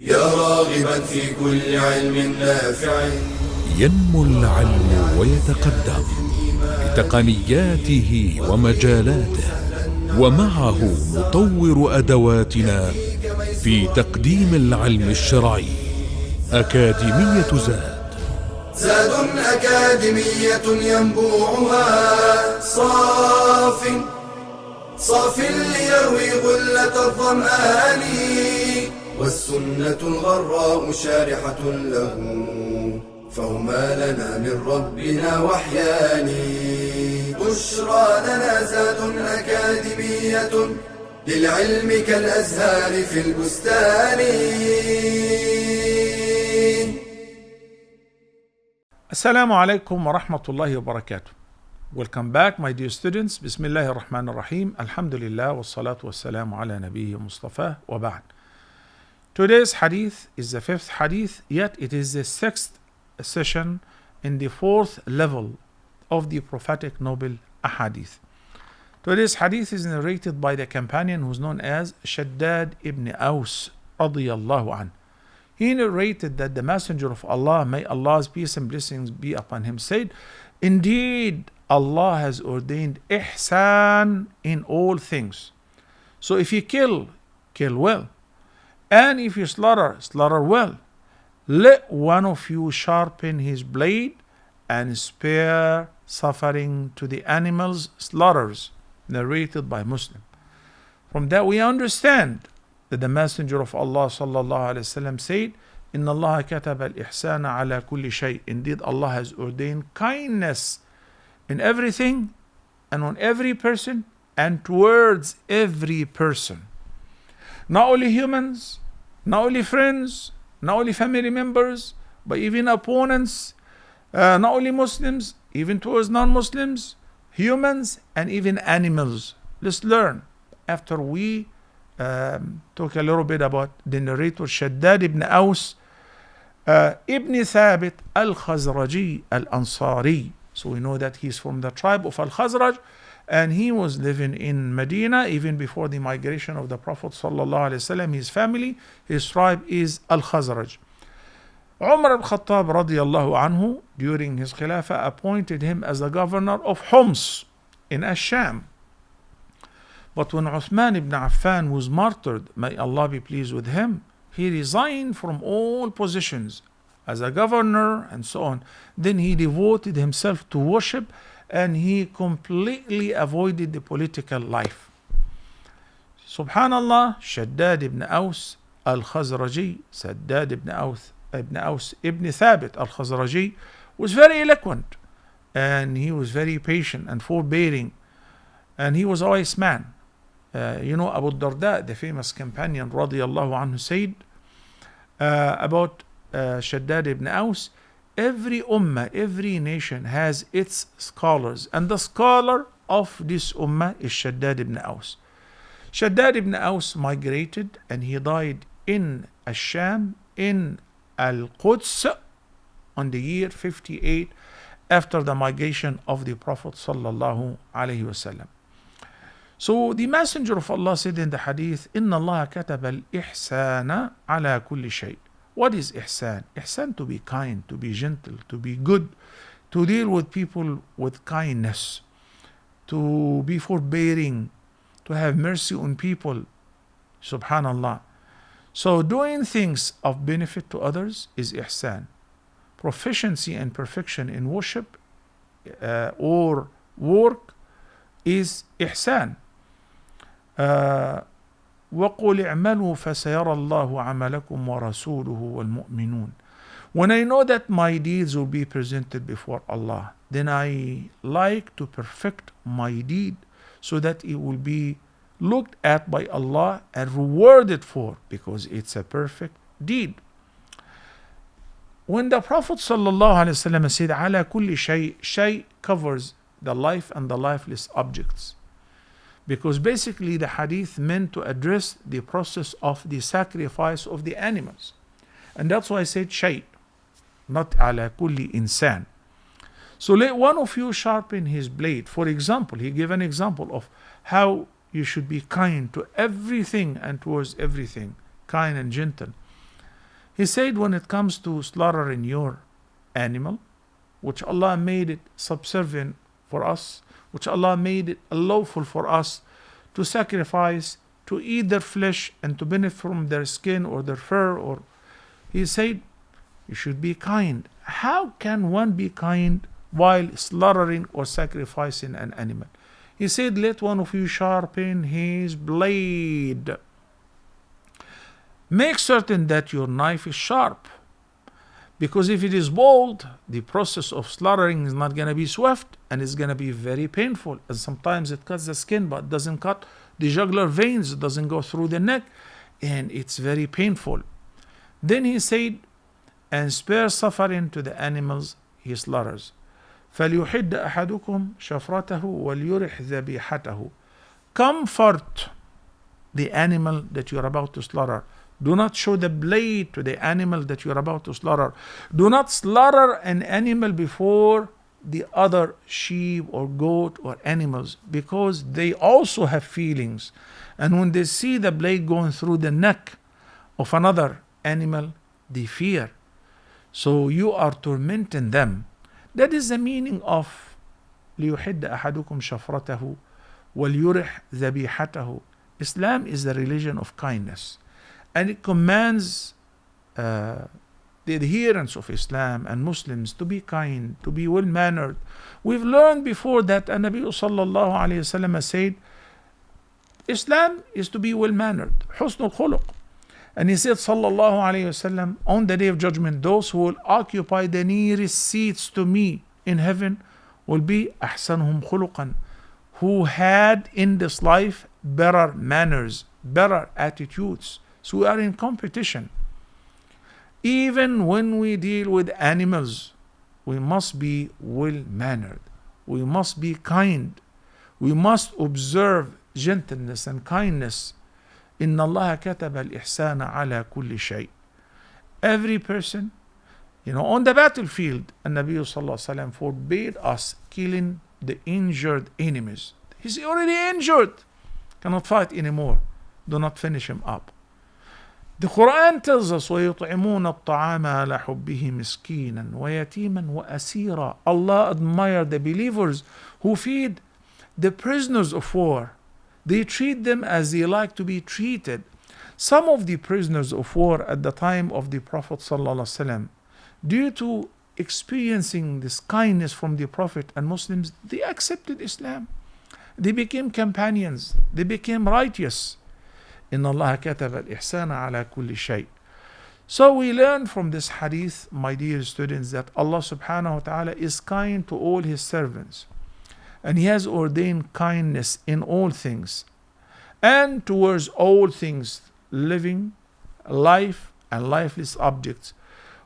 يا راغبا في كل علم نافع. ينمو العلم ويتقدم بتقنياته ومجالاته، ومعه نطور أدواتنا في تقديم العلم الشرعي. أكاديمية زاد أكاديمية ينبوعها صاف ليروي غلة الظمآن، والسنة الغراء شارحة له، فهما لنا من ربنا وحيان. بشرى لنا زاد أكاديمية للعلم كالأزهار في البستان. Assalamu alaikum wa rahmatullahi wa barakatuh. Welcome back, my dear students. Bismillahir Rahmanir Rahim. Alhamdulillah wa salatu wa salamu ala nabiyyi Mustafa wa ba'd. Today's hadith is the fifth hadith, yet it is the sixth session in the fourth level of the prophetic noble ahadith. Today's hadith is narrated by the companion who is known as Shaddad ibn Aus radiyallahu anhu. He narrated that the Messenger of Allah, may Allah's peace and blessings be upon him, said, "Indeed, Allah has ordained ihsan in all things. So if you kill, kill well. And if you slaughter, slaughter well. Let one of you sharpen his blade and spare suffering to the animals' slaughters." Narrated by Muslim. From that we understand that the Messenger of Allah sallallahu alaihi wasallam said, "Inna Allah kataba al-ihsana ala kulli shay." Indeed, Allah has ordained kindness in everything and on every person and towards every person. Not only humans, not only friends, not only family members, but even opponents, not only Muslims, even towards non-Muslims, humans, and even animals. Let's learn after we talk a little bit about the narrator Shaddad ibn Aus ibn Thabit al-Khazraji al-Ansari. So we know that he's from the tribe of al-Khazraj, and he was living in Medina even before the migration of the Prophet sallallahu alaihi wasallam. His family, his tribe is al-Khazraj. Umar al-Khattab radiyallahu anhu, during his Khilafah, appointed him as the governor of Homs in Ash-Sham. But when Uthman ibn Affan was martyred, may Allah be pleased with him, he resigned from all positions as a governor and so on. Then he devoted himself to worship and he completely avoided the political life. Subhanallah, Shaddad ibn Aus al-Khazraji, Shaddad ibn Aus ibn Thabit al-Khazraji, was very eloquent and he was very patient and forbearing, and he was a wise man. Abu Darda, the famous companion radiyallahu anhu, said about Shaddad ibn Aus, every ummah, every nation has its scholars, and the scholar of this ummah is Shaddad ibn Aus. Shaddad ibn Aus migrated and he died in Ash-Sham, in Al-Quds, on the year 58 after the migration of the Prophet sallallahu alaihi wasallam. So the Messenger of Allah said in the hadith, "Inna Allah kataba al-ihsana ala kulli shay." What is ihsan? Ihsan, to be kind, to be gentle, to be good, to deal with people with kindness, to be forbearing, to have mercy on people. Subhanallah. So doing things of benefit to others is ihsan. Proficiency and perfection in worship or work is ihsan. وَقُلْ اعْمَلُوا فَسَيَرَى اللَّهُ عَمَلَكُمْ وَرَسُولُهُ وَالْمُؤْمِنُونَ. When I know that my deeds will be presented before Allah, then I like to perfect my deed so that it will be looked at by Allah and rewarded for, because it's a perfect deed. When the Prophet ﷺ said, "Ala kulli shay," shay covers the life and the lifeless objects, because basically the hadith meant to address the process of the sacrifice of the animals. And that's why I said shay, not ala kulli insan. So let one of you sharpen his blade. For example, he gave an example of how you should be kind to everything and towards everything, kind and gentle. He said when it comes to slaughtering your animal, which Allah made it subservient for us, which Allah made it lawful for us to sacrifice, to eat their flesh and to benefit from their skin or their fur, or he said you should be kind. How can one be kind while slaughtering or sacrificing an animal? He said, let one of you sharpen his blade. Make certain that your knife is sharp, because if it is bold, the process of slaughtering is not going to be swift and it's going to be very painful. And sometimes it cuts the skin, but doesn't cut the jugular veins, it doesn't go through the neck, and it's very painful. Then he said, and spare suffering to the animals he slaughters. فَلْيُحِدَّ أَحَدُكُمْ شَفْرَتَهُ وَلْيُرِحْ ذَبِيحَتَهُ. Comfort the animal that you're about to slaughter. Do not show the blade to the animal that you're about to slaughter. Do not slaughter an animal before the other sheep or goat or animals, because they also have feelings. And when they see the blade going through the neck of another animal, they fear. So you are tormenting them. That is the meaning of لِيُحِدَّ أَحَدُكُمْ شَفْرَتَهُ وَلْيُرِحْ ذَبِيحَتَهُ. Islam is the religion of kindness, and it commands the adherents of Islam and Muslims to be kind, to be well-mannered. We've learned before that Nabi sallallahu alayhi wasallam said, Islam is to be well-mannered, حسن الخلق. And he said, sallallahu alayhi wasallam, on the day of judgment, those who will occupy the nearest seats to me in heaven will be أحسنهم خلقا, who had in this life better manners, better attitudes. So we are in competition. Even when we deal with animals, we must be well-mannered. We must be kind. We must observe gentleness and kindness. إِنَّ اللَّهَ كَتَبَ الْإِحْسَانَ عَلَى كُلِّ شَيْءٍ. Every person, on the battlefield, and Nabi sallallahu alaihi wasallam forbade us killing the injured enemies. He's already injured, cannot fight anymore. Do not finish him up. The Quran tells us, وَيُطْعِمُونَ الطَّعَامَ عَلَى حُبِّهِ مِسْكِينًا وَيَتِيمًا وَأَسِيرًا. Allah admire the believers who feed the prisoners of war. They treat them as they like to be treated. Some of the prisoners of war at the time of the Prophet ﷺ, due to experiencing this kindness from the Prophet and Muslims, they accepted Islam. They became companions. They became righteous. إِنَّ اللَّهَ كَتَبَ الْإِحْسَانَ عَلَى كُلِّ شَيْءٍ. So we learn from this hadith, my dear students, that Allah subhanahu wa ta'ala is kind to all His servants. And He has ordained kindness in all things, and towards all things, living, life, and lifeless objects.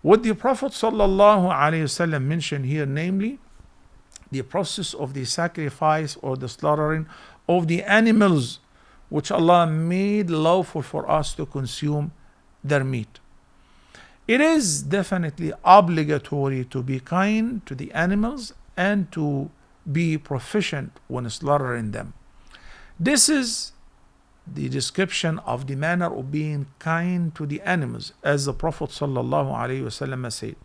What the Prophet sallallahu alaihi wasallam mentioned here, namely, the process of the sacrifice or the slaughtering of the animals which Allah made lawful for us to consume their meat. It is definitely obligatory to be kind to the animals and to be proficient when slaughtering them. This is the description of the manner of being kind to the animals, as the Prophet ﷺ said.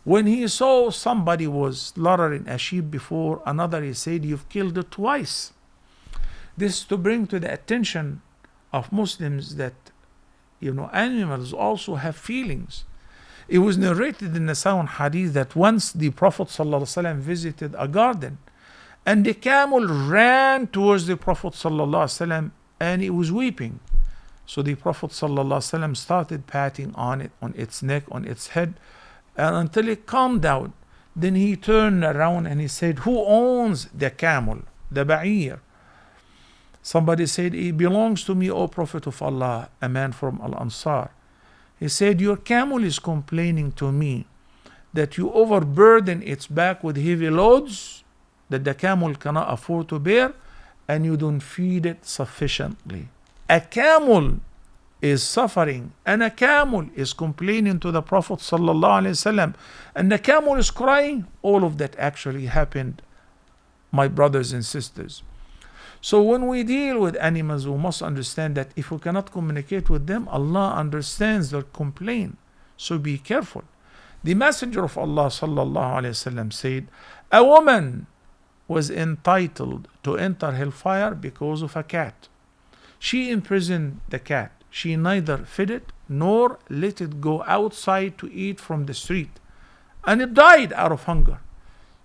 When he saw somebody was slaughtering a sheep before another, he said, "You've killed it twice." This is to bring to the attention of Muslims that animals also have feelings. It was narrated in the sound hadith that once the Prophet ﷺ visited a garden, and the camel ran towards the Prophet ﷺ, and it was weeping. So the Prophet ﷺ started patting on it, on its neck, on its head, and until it calmed down. Then he turned around and he said, "Who owns the camel, the ba'ir?" Somebody said, "It belongs to me, O Prophet of Allah," a man from Al-Ansar. He said, "Your camel is complaining to me that you overburden its back with heavy loads that the camel cannot afford to bear, and you don't feed it sufficiently." A camel is suffering, and a camel is complaining to the Prophet ﷺ, and the camel is crying. All of that actually happened, my brothers and sisters. So when we deal with animals, we must understand that if we cannot communicate with them, Allah understands their complaint. So be careful. The Messenger of Allah sallallahu alaihi wasallam said, a woman was entitled to enter hellfire because of a cat. She imprisoned the cat. She neither fed it nor let it go outside to eat from the street, and it died out of hunger.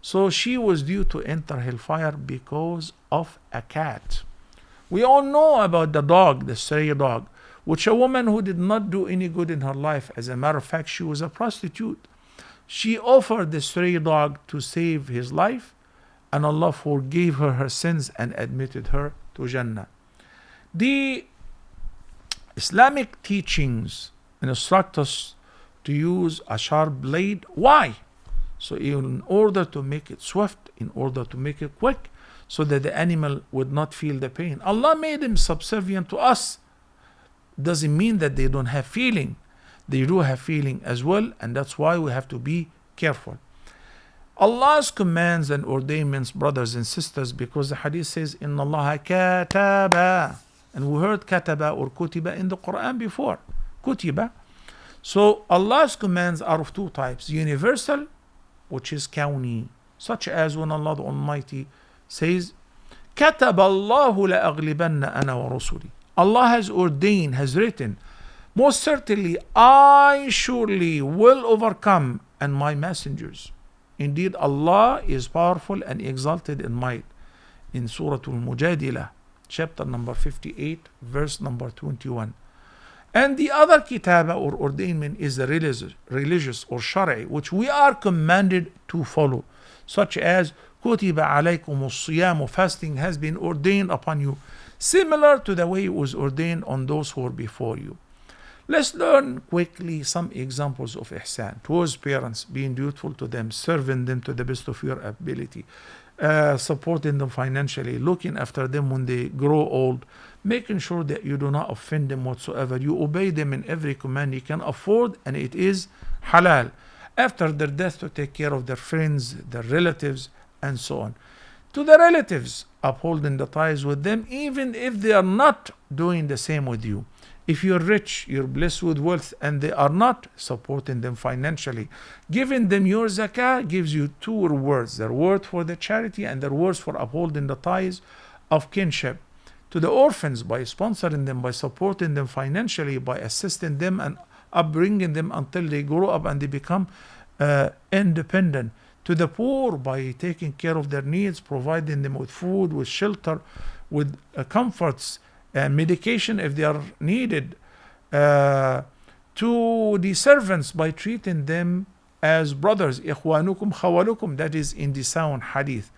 So she was due to enter hellfire because of a cat. We all know about the dog, the stray dog, which a woman who did not do any good in her life. As a matter of fact, she was a prostitute. She offered the stray dog to save his life, and Allah forgave her her sins and admitted her to Jannah. The Islamic teachings instruct us to use a sharp blade. Why? So in order to make it swift, in order to make it quick, so that the animal would not feel the pain. Allah made them subservient to us. Doesn't mean that they don't have feeling. They do have feeling as well, and that's why we have to be careful. Allah's commands and ordainments, brothers and sisters, because the hadith says, Inna Allah kataba. And we heard kataba or kutiba in the Quran before. Kutiba. So Allah's commands are of two types. Universal, which is kawni, such as when Allah the Almighty says, كتب الله لأغلبن أنا ورسلي. Allah has ordained, has written, most certainly I surely will overcome and my messengers. Indeed, Allah is powerful and exalted in might. In Surah Al-Mujadilah, chapter number 58, verse number 21. And the other kitaba or ordainment is the religious or shari, which we are commanded to follow, such as kutiba alaykum as-siyam, fasting has been ordained upon you, similar to the way it was ordained on those who were before you. Let's learn quickly some examples of ihsan towards parents, being dutiful to them, serving them to the best of your ability, supporting them financially, looking after them when they grow old, making sure that you do not offend them whatsoever. You obey them in every command you can afford, and it is halal. After their death, to take care of their friends, their relatives, and so on. To the relatives, upholding the ties with them, even if they are not doing the same with you. If you're rich, you're blessed with wealth, and they are not, supporting them financially. Giving them your zakah gives you two rewards: the reward for the charity and the rewards for upholding the ties of kinship. To the orphans, by sponsoring them, by supporting them financially, by assisting them and upbringing them until they grow up and they become independent. To the poor, by taking care of their needs, providing them with food, with shelter, with comforts, medication if they are needed. To the servants, by treating them as brothers, ikhwanukum khawalukum, that is in the sound hadith.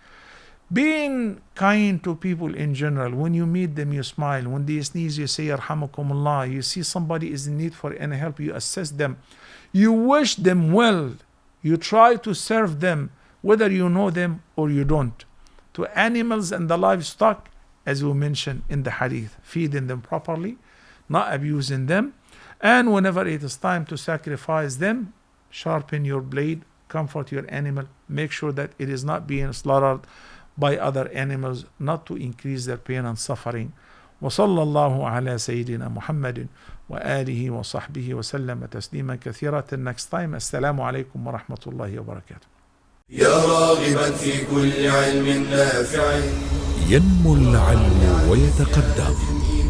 Being kind to people in general. When you meet them, you smile. When they sneeze, you say yarhamukumullah. You see somebody is in need for any help, you assist them. You wish them well. You try to serve them, whether you know them or you don't. To animals and the livestock, as we mentioned in the hadith, feeding them properly, not abusing them. And whenever it is time to sacrifice them, sharpen your blade, comfort your animal, make sure that it is not being slaughtered by other animals, not to increase their pain and suffering. وصلى الله على سيدنا محمد وآله وصحبه وسلم تسليما كثيرا. Till next time, السلام عليكم ورحمة الله وبركاته. يا راغبا في كل علم نافع. ينمو العلم ويتقدم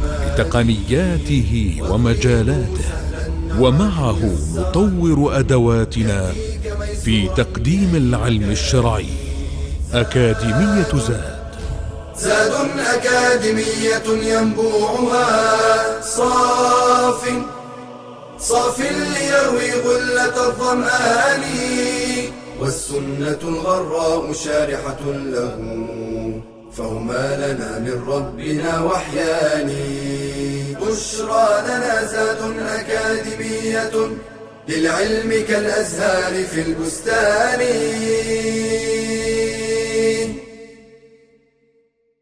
بتقنياته ومجالاته، ومعه نطور أدواتنا في تقديم العلم الشرعي. أكاديمية زاد أكاديمية ينبوعها صاف ليروي غلة الظمآن، والسنة الغراء شارحة له، فهما لنا من ربنا وحيان. بشرى لنا زاد أكاديمية للعلم كالأزهار في البستان.